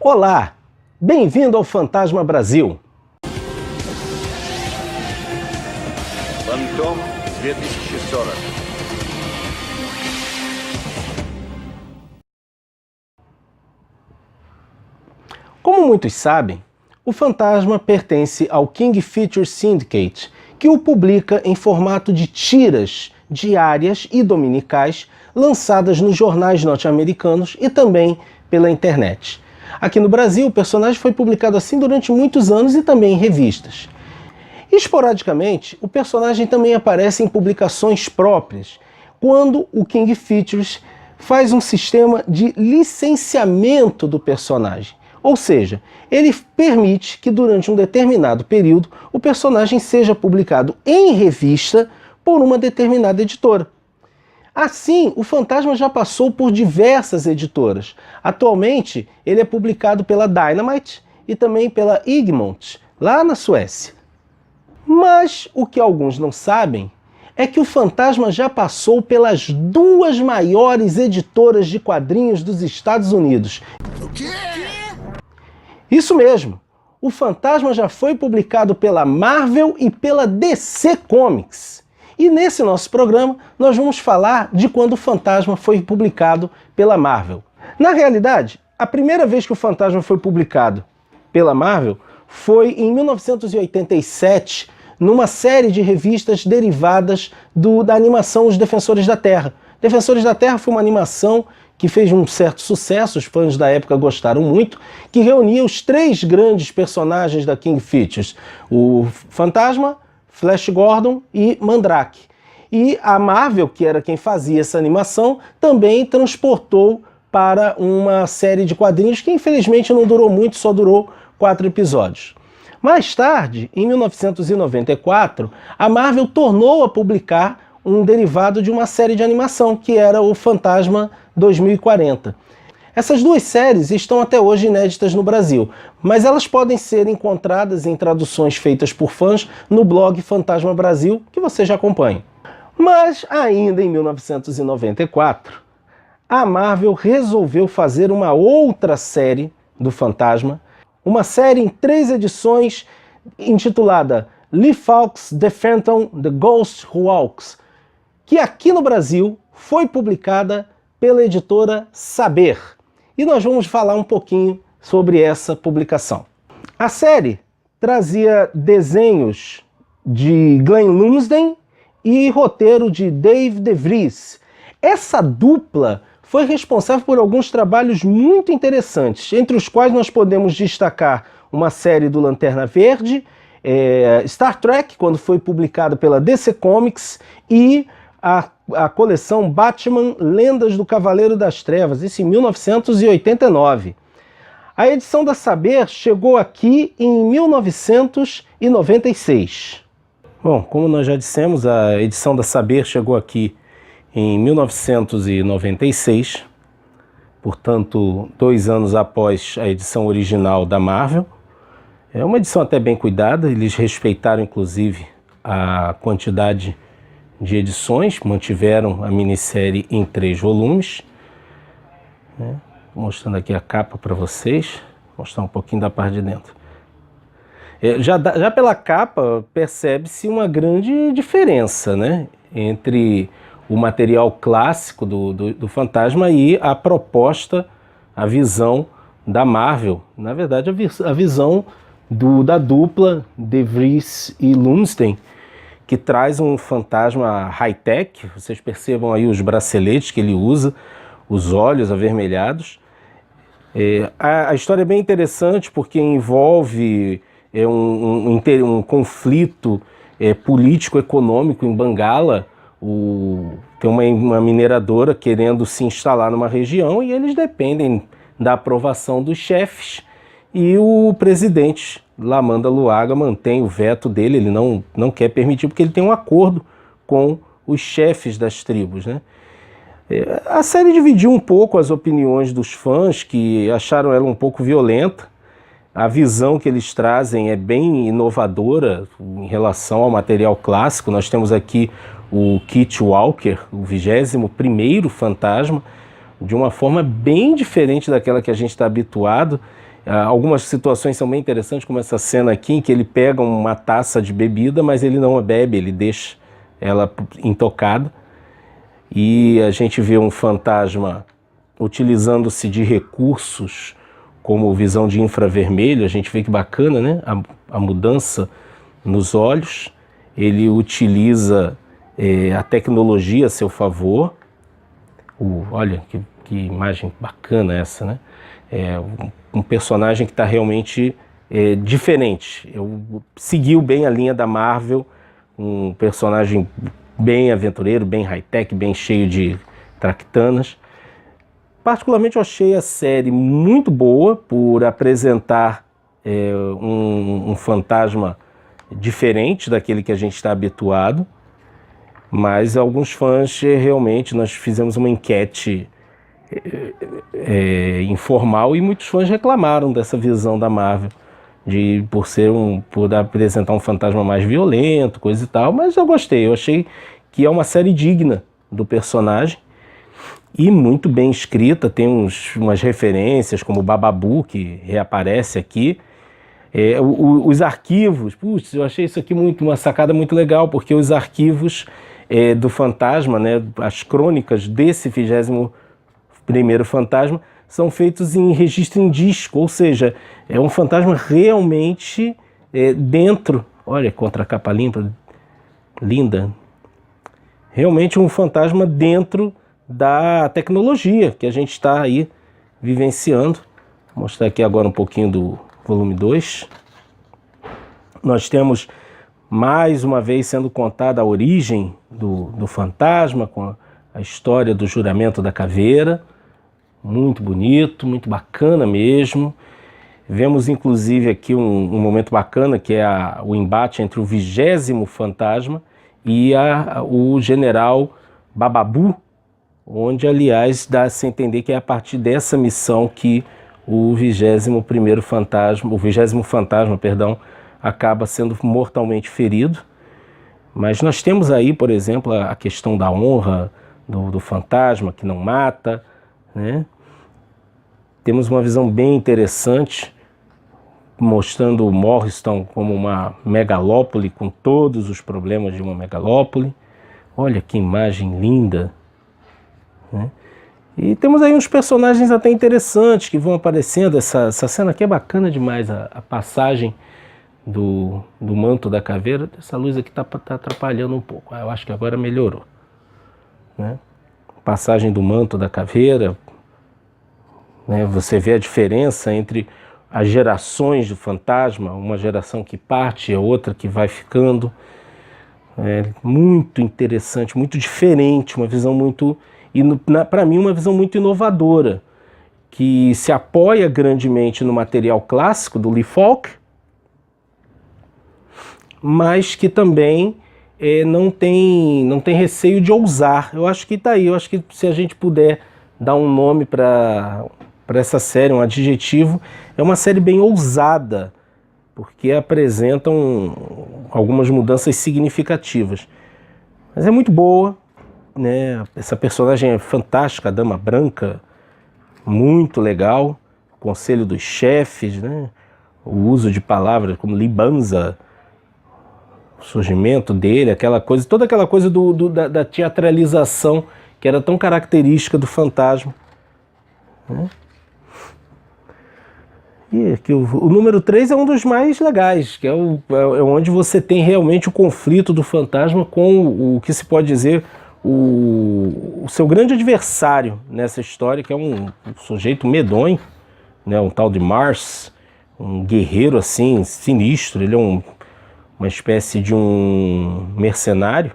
Olá, bem-vindo ao Fantasma Brasil. Фантом 2040. Como muitos sabem, o Fantasma pertence ao King Features Syndicate, que o publica em formato de tiras diárias e dominicais lançadas nos jornais norte-americanos e também pela internet. Aqui no Brasil, o personagem foi publicado assim durante muitos anos e também em revistas. Esporadicamente, o personagem também aparece em publicações próprias, quando o King Features faz um sistema de licenciamento do personagem. Ou seja, ele permite que durante um determinado período o personagem seja publicado em revista por uma determinada editora. Assim, o Fantasma já passou por diversas editoras. Atualmente, ele é publicado pela Dynamite e também pela Egmont, lá na Suécia. Mas o que alguns não sabem é que o Fantasma já passou pelas duas maiores editoras de quadrinhos dos Estados Unidos. O quê? Isso mesmo, o Fantasma já foi publicado pela Marvel e pela DC Comics. E nesse nosso programa nós vamos falar de quando o Fantasma foi publicado pela Marvel. Na realidade, a primeira vez que o Fantasma foi publicado pela Marvel foi em 1987, numa série de revistas derivadas da animação Os Defensores da Terra. Defensores da Terra foi uma animação que fez um certo sucesso, os fãs da época gostaram muito, que reunia os três grandes personagens da King Features, o Fantasma, Flash Gordon e Mandrake. E a Marvel, que era quem fazia essa animação, também transportou para uma série de quadrinhos que infelizmente não durou muito, só durou 4 episódios. Mais tarde, em 1994, a Marvel tornou a publicar um derivado de uma série de animação, que era o Fantasma 2040. Essas duas séries estão até hoje inéditas no Brasil, mas elas podem ser encontradas em traduções feitas por fãs no blog Fantasma Brasil, que você já acompanha. Mas ainda em 1994, a Marvel resolveu fazer uma outra série do Fantasma, uma série em 3 edições intitulada Lee Fawkes The Phantom, The Ghost Who Walks, que aqui no Brasil foi publicada pela editora Saber. E nós vamos falar um pouquinho sobre essa publicação. A série trazia desenhos de Glenn Lumsden e roteiro de Dave DeVries. Essa dupla foi responsável por alguns trabalhos muito interessantes, entre os quais nós podemos destacar uma série do Lanterna Verde, Star Trek, quando foi publicada pela DC Comics, e a coleção Batman Lendas do Cavaleiro das Trevas, isso em 1989. A edição da Saber chegou aqui em 1996. Bom, como nós já dissemos, a edição da Saber chegou aqui em 1996, portanto, 2 anos após a edição original da Marvel. É uma edição até bem cuidada, eles respeitaram inclusive a quantidade de edições, mantiveram a minissérie em 3 volumes. Mostrando aqui a capa para vocês, mostrar um pouquinho da parte de dentro. Já pela capa percebe-se uma grande diferença, né, entre o material clássico do Fantasma e a proposta, a visão da Marvel. Na verdade, a visão da dupla DeVries e Lumsden, que traz um fantasma high-tech. Vocês percebam aí os braceletes que ele usa, os olhos avermelhados. A história é bem interessante porque envolve um conflito político-econômico em Bengala. Tem uma mineradora querendo se instalar numa região e eles dependem da aprovação dos chefes, e o presidente Lamanda Luaga mantém o veto dele, ele não quer permitir, porque ele tem um acordo com os chefes das tribos, né? A série dividiu um pouco as opiniões dos fãs, que acharam ela um pouco violenta. A visão que eles trazem é bem inovadora em relação ao material clássico. Nós temos aqui o Kit Walker, o 21º Fantasma, de uma forma bem diferente daquela que a gente está habituado. Algumas situações são bem interessantes, como essa cena aqui, em que ele pega uma taça de bebida, mas ele não a bebe, ele deixa ela intocada. E a gente vê um fantasma utilizando-se de recursos como visão de infravermelho. A gente vê que bacana, né? A mudança nos olhos. Ele utiliza a tecnologia a seu favor. Olha que imagem bacana essa, né? Um personagem que está realmente diferente. Seguiu bem a linha da Marvel, um personagem bem aventureiro, bem high-tech, bem cheio de traquitanas. Particularmente eu achei a série muito boa por apresentar um fantasma diferente daquele que a gente está habituado, mas alguns fãs realmente, nós fizemos uma enquete informal e muitos fãs reclamaram dessa visão da Marvel, por apresentar um fantasma mais violento, coisa e tal, mas eu gostei, eu achei que é uma série digna do personagem e muito bem escrita, tem umas referências como o Bababu, que reaparece aqui, os arquivos, putz, eu achei isso aqui uma sacada muito legal, porque os arquivos do fantasma, né, as crônicas desse 21º fantasma, são feitos em registro em disco, ou seja, é um fantasma realmente dentro, olha, contra a capa limpa, linda, realmente um fantasma dentro da tecnologia que a gente está aí vivenciando. Vou mostrar aqui agora um pouquinho do volume 2. Nós temos mais uma vez sendo contada a origem do fantasma, com a história do juramento da caveira. Muito bonito, muito bacana mesmo. Vemos inclusive aqui um momento bacana, que é o embate entre o 20º fantasma e o general Bababu, onde aliás dá-se a entender que é a partir dessa missão que o 20º fantasma, acaba sendo mortalmente ferido. Mas nós temos aí, por exemplo, a questão da honra do fantasma, que não mata, né? Temos uma visão bem interessante, mostrando Morristown como uma megalópole, com todos os problemas de uma megalópole. Olha que imagem linda, né? E temos aí uns personagens até interessantes que vão aparecendo. Essa cena aqui é bacana demais, a passagem do manto da caveira. Essa luz aqui está atrapalhando um pouco, eu acho que agora melhorou, né? Passagem do manto da caveira, né? Você vê a diferença entre as gerações do fantasma, uma geração que parte e a outra que vai ficando. Muito interessante, muito diferente, uma visão muito, para mim, uma visão muito inovadora, que se apoia grandemente no material clássico do Lee Falk, mas que também não tem receio de ousar. Eu acho que está aí, eu acho que se a gente puder dar um nome para essa série, um adjetivo, é uma série bem ousada, porque apresentam algumas mudanças significativas. Mas é muito boa, né? Essa personagem é fantástica, a Dama Branca, muito legal. O Conselho dos Chefes, né? O uso de palavras como libanza, o surgimento dele, aquela coisa, toda aquela coisa da teatralização que era tão característica do fantasma, né? E aqui, o número 3 é um dos mais legais, que é onde você tem realmente o conflito do fantasma com o que se pode dizer o seu grande adversário nessa história, que é um sujeito medonho, né, um tal de Mars, um guerreiro assim, sinistro. Ele é uma espécie de um mercenário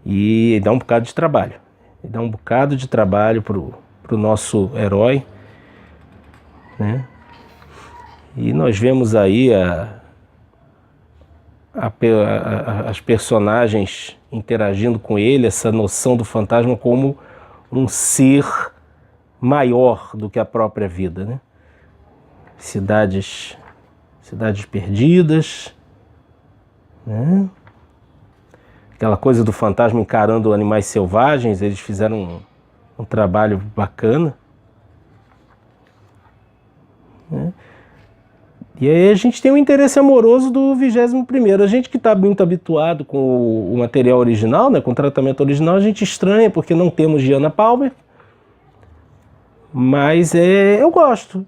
e dá um bocado de trabalho. Ele dá um bocado de trabalho pro nosso herói, né? E nós vemos aí as personagens interagindo com ele, essa noção do fantasma como um ser maior do que a própria vida, né? Cidades perdidas, né? Aquela coisa do fantasma encarando animais selvagens, eles fizeram um trabalho bacana, né? E aí a gente tem um interesse amoroso do 21º. A gente que está muito habituado com o material original, né, com o tratamento original, a gente estranha porque não temos Diana Palmer. Mas eu gosto,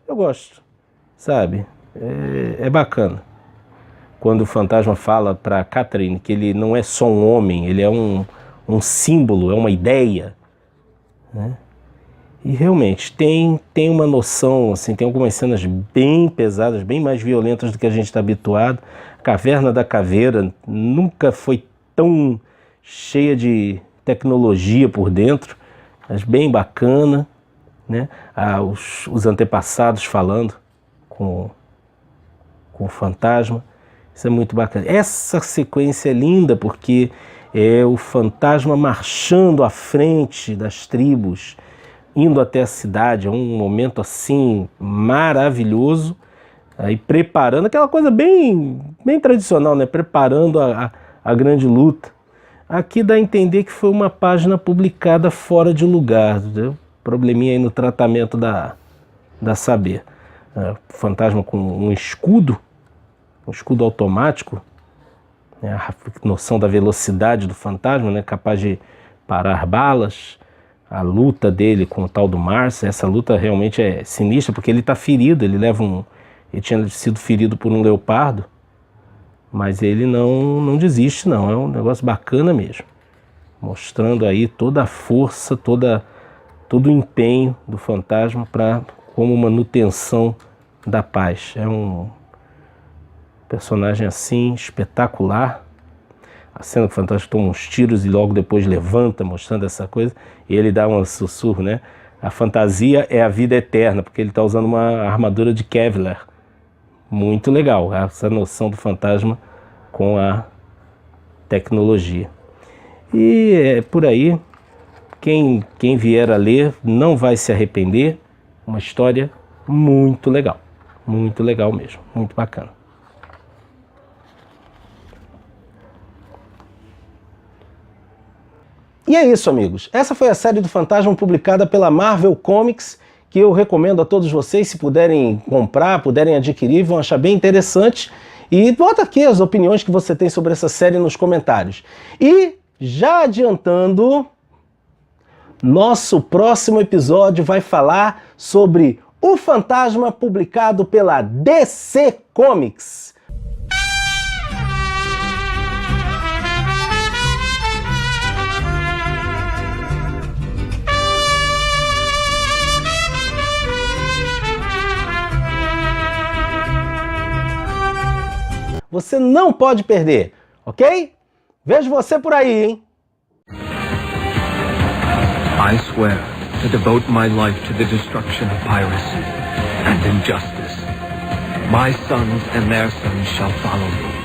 sabe? É bacana. Quando o fantasma fala para Catherine que ele não é só um homem, ele é um símbolo, é uma ideia, né? E realmente tem uma noção, assim, tem algumas cenas bem pesadas, bem mais violentas do que a gente está habituado. A Caverna da Caveira nunca foi tão cheia de tecnologia por dentro, mas bem bacana, né? Os antepassados falando com o fantasma, isso é muito bacana. Essa sequência é linda porque é o fantasma marchando à frente das tribos, indo até a cidade. É um momento assim maravilhoso, aí preparando aquela coisa bem tradicional, né? Preparando a grande luta. Aqui dá a entender que foi uma página publicada fora de lugar, entendeu? Probleminha aí no tratamento da Saber. O fantasma com um escudo automático, né? A noção da velocidade do fantasma, né? Capaz de parar balas. A luta dele com o tal do Mars, essa luta realmente é sinistra, porque ele está ferido, ele tinha sido ferido por um leopardo, mas ele não desiste não, é um negócio bacana mesmo, mostrando aí toda a força, todo o empenho do fantasma como manutenção da paz. É um personagem assim espetacular. A cena que o fantasma toma uns tiros e logo depois levanta, mostrando essa coisa, e ele dá um sussurro, né? A fantasia é a vida eterna, porque ele está usando uma armadura de Kevlar. Muito legal, essa noção do fantasma com a tecnologia. E é por aí, quem vier a ler não vai se arrepender. Uma história muito legal mesmo, muito bacana. E é isso, amigos. Essa foi a série do Fantasma publicada pela Marvel Comics, que eu recomendo a todos vocês, se puderem comprar, puderem adquirir, vão achar bem interessante. E bota aqui as opiniões que você tem sobre essa série nos comentários. E, já adiantando, nosso próximo episódio vai falar sobre o Fantasma publicado pela DC Comics. Você não pode perder, ok? Vejo você por aí, hein? I swear to devote my life to the destruction of piracy and injustice. My sons and their sons shall follow me.